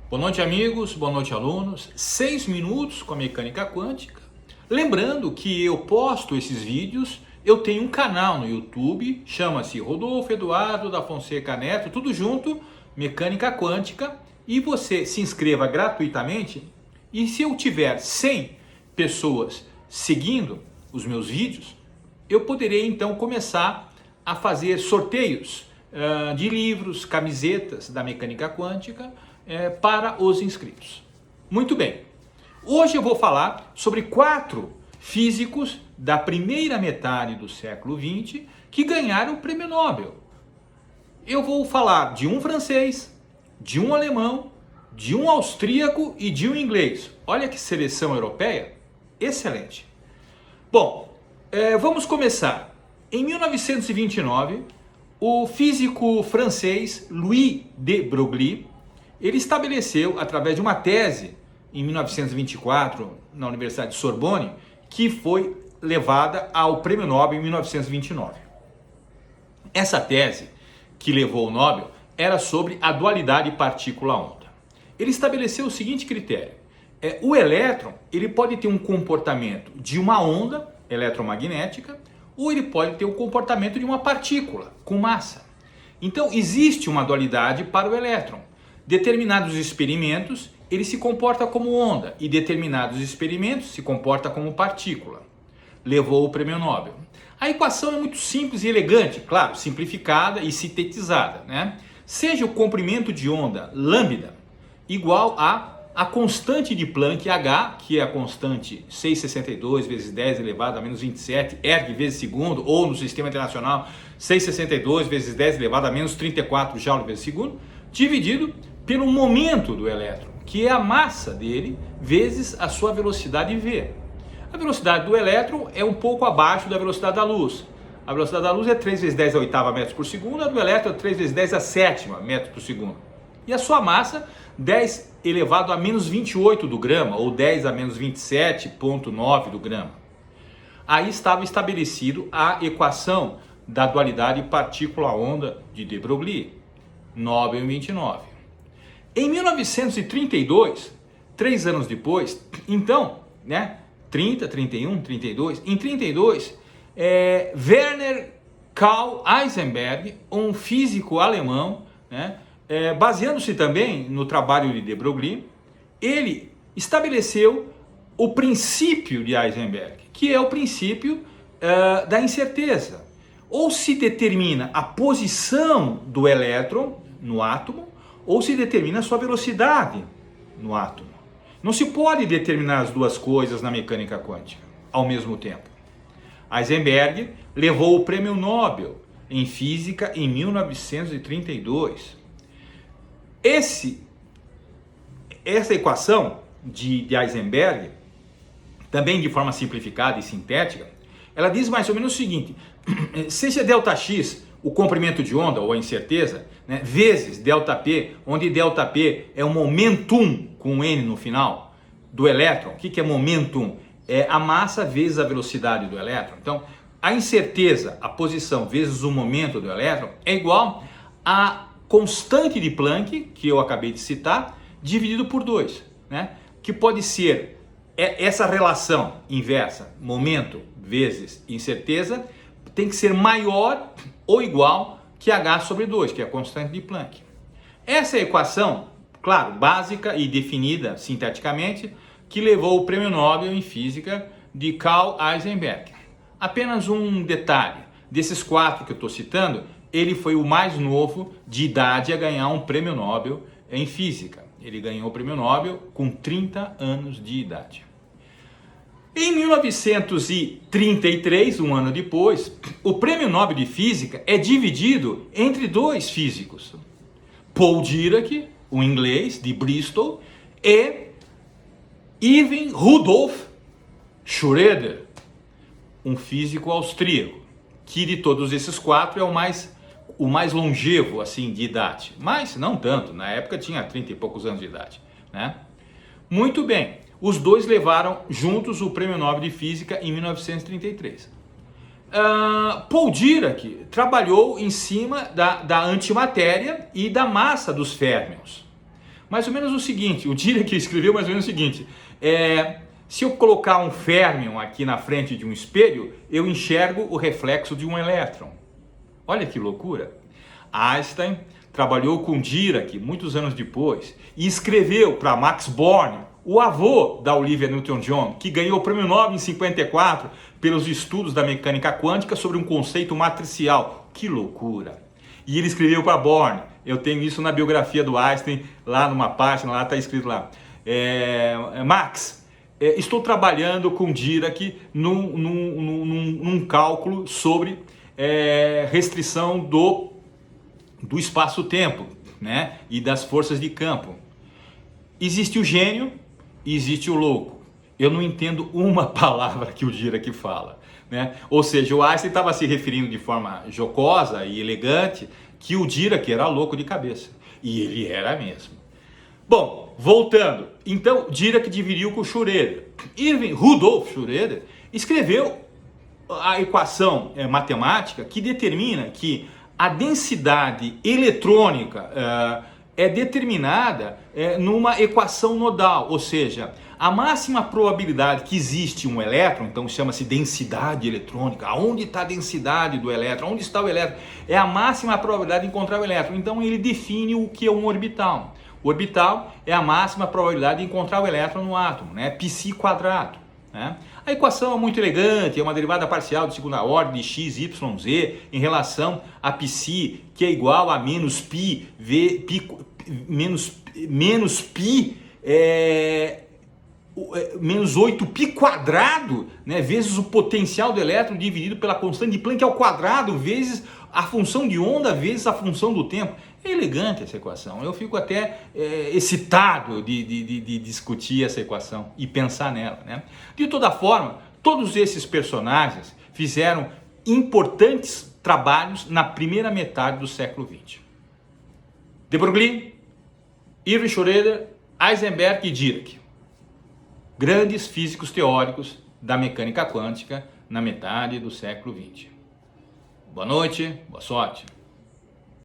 Boa noite, amigos, boa noite, alunos. 6 minutos com a mecânica quântica. Lembrando que eu posto esses vídeos, eu tenho um canal no YouTube, chama-se Rodolfo Eduardo da Fonseca Neto, tudo junto, mecânica quântica, e você se inscreva gratuitamente. E se eu tiver 100 pessoas seguindo os meus vídeos, eu poderei então começar a fazer sorteios de livros, camisetas da mecânica quântica para os inscritos. Muito bem, hoje eu vou falar sobre 4 físicos da primeira metade do século XX que ganharam o prêmio Nobel. Eu vou falar de um francês, de um alemão, de um austríaco e de um inglês. Olha que seleção europeia, excelente. Bom, vamos começar. Em 1929, o físico francês Louis de Broglie, ele estabeleceu, através de uma tese, em 1924, na Universidade de Sorbonne, que foi levada ao Prêmio Nobel em 1929. Essa tese, que levou o Nobel, era sobre a dualidade partícula-onda. Ele estabeleceu o seguinte critério: o elétron ele pode ter um comportamento de uma onda eletromagnética, ou ele pode ter o comportamento de uma partícula com massa. Então existe uma dualidade para o elétron. Determinados experimentos ele se comporta como onda e determinados experimentos se comporta como partícula. Levou o prêmio Nobel. A equação é muito simples e elegante, claro, simplificada e sintetizada, né? Seja o comprimento de onda lambda igual a constante de Planck H, que é a constante 6,62 vezes 10 elevado a menos 27 erg vezes segundo, ou no sistema internacional 6,62 vezes 10 elevado a menos 34 joule vezes segundo, dividido pelo momento do elétron, que é a massa dele vezes a sua velocidade v. A velocidade do elétron é um pouco abaixo da velocidade da luz. A velocidade da luz é 3 vezes 10 a oitava metros por segundo, a do elétron é 3 vezes 10 a sétima metros por segundo. E a sua massa, 10 elevado a menos 28 do grama, ou 10 a menos 27,9 do grama. Aí estava estabelecido a equação da dualidade partícula-onda de de Broglie, Nobel em 29. Em 1932, 3 anos depois, então, 30, 31, 32, em 32, Werner Karl Heisenberg, um físico alemão, baseando-se também no trabalho de de Broglie, ele estabeleceu o princípio de Heisenberg, que é o princípio da incerteza. Ou se determina a posição do elétron no átomo, ou se determina a sua velocidade no átomo. Não se pode determinar as duas coisas na mecânica quântica ao mesmo tempo. Heisenberg levou o prêmio Nobel em física em 1932. Essa equação de Heisenberg, também de forma simplificada e sintética, ela diz mais ou menos o seguinte: seja ΔX o comprimento de onda ou a incerteza, vezes ΔP, onde ΔP é o momentum com N no final do elétron. O que é momentum? É a massa vezes a velocidade do elétron. Então, a incerteza, a posição vezes o momento do elétron é igual a constante de Planck, que eu acabei de citar, dividido por 2, que pode ser essa relação inversa, momento vezes incerteza, tem que ser maior ou igual que H sobre 2, que é a constante de Planck. Essa é a equação, claro, básica e definida sinteticamente, que levou o prêmio Nobel em física de Karl Heisenberg. Apenas um detalhe: desses 4 que eu estou citando, ele foi o mais novo de idade a ganhar um prêmio Nobel em física. Ele ganhou o prêmio Nobel com 30 anos de idade. Em 1933, um ano depois, o prêmio Nobel de Física é dividido entre 2 físicos: Paul Dirac, um inglês de Bristol, e Erwin Rudolf Schrödinger, um físico austríaco, que de todos esses 4 é o mais longevo assim de idade, mas não tanto, na época tinha 30 e poucos anos de idade, Muito bem, os 2 levaram juntos o prêmio Nobel de Física em 1933. Paul Dirac trabalhou em cima da antimatéria e da massa dos férmions. mais ou menos o seguinte, o Dirac escreveu mais ou menos o seguinte, se eu colocar um férmion aqui na frente de um espelho, eu enxergo o reflexo de um elétron. Olha que loucura! Einstein trabalhou com Dirac muitos anos depois e escreveu para Max Born, o avô da Olivia Newton-John, que ganhou o prêmio Nobel em 54 pelos estudos da mecânica quântica sobre um conceito matricial. Que loucura! E ele escreveu para Born, eu tenho isso na biografia do Einstein, lá numa página, lá está escrito lá, Max, estou trabalhando com Dirac num cálculo sobre restrição do espaço-tempo, né? E das forças de campo. Existe o gênio e existe o louco. Eu não entendo uma palavra que o Dirac fala, né? Ou seja, o Einstein estava se referindo de forma jocosa e elegante que o Dirac era louco de cabeça. E ele era mesmo. Bom, voltando. Então, Dirac dividiu com Schrödinger. Rudolf Schrödinger escreveu a equação matemática que determina que a densidade eletrônica é determinada numa equação nodal, ou seja, a máxima probabilidade que existe um elétron, então chama-se densidade eletrônica, aonde está a densidade do elétron, onde está o elétron, é a máxima probabilidade de encontrar o elétron, então ele define o que é um orbital. O orbital é a máxima probabilidade de encontrar o elétron no átomo, né? Πc². Né? A equação é muito elegante, é uma derivada parcial de segunda ordem de x, y, z em relação a π, que é igual a menos pi, menos 8π², né, vezes o potencial do elétron dividido pela constante de Planck ao quadrado, vezes a função de onda, vezes a função do tempo. É elegante essa equação, eu fico até excitado de discutir essa equação e pensar nela, né? De toda forma, todos esses personagens fizeram importantes trabalhos na primeira metade do século XX. De Broglie, Erwin Schrödinger, Heisenberg e Dirac. Grandes físicos teóricos da mecânica quântica na metade do século XX. Boa noite, boa sorte.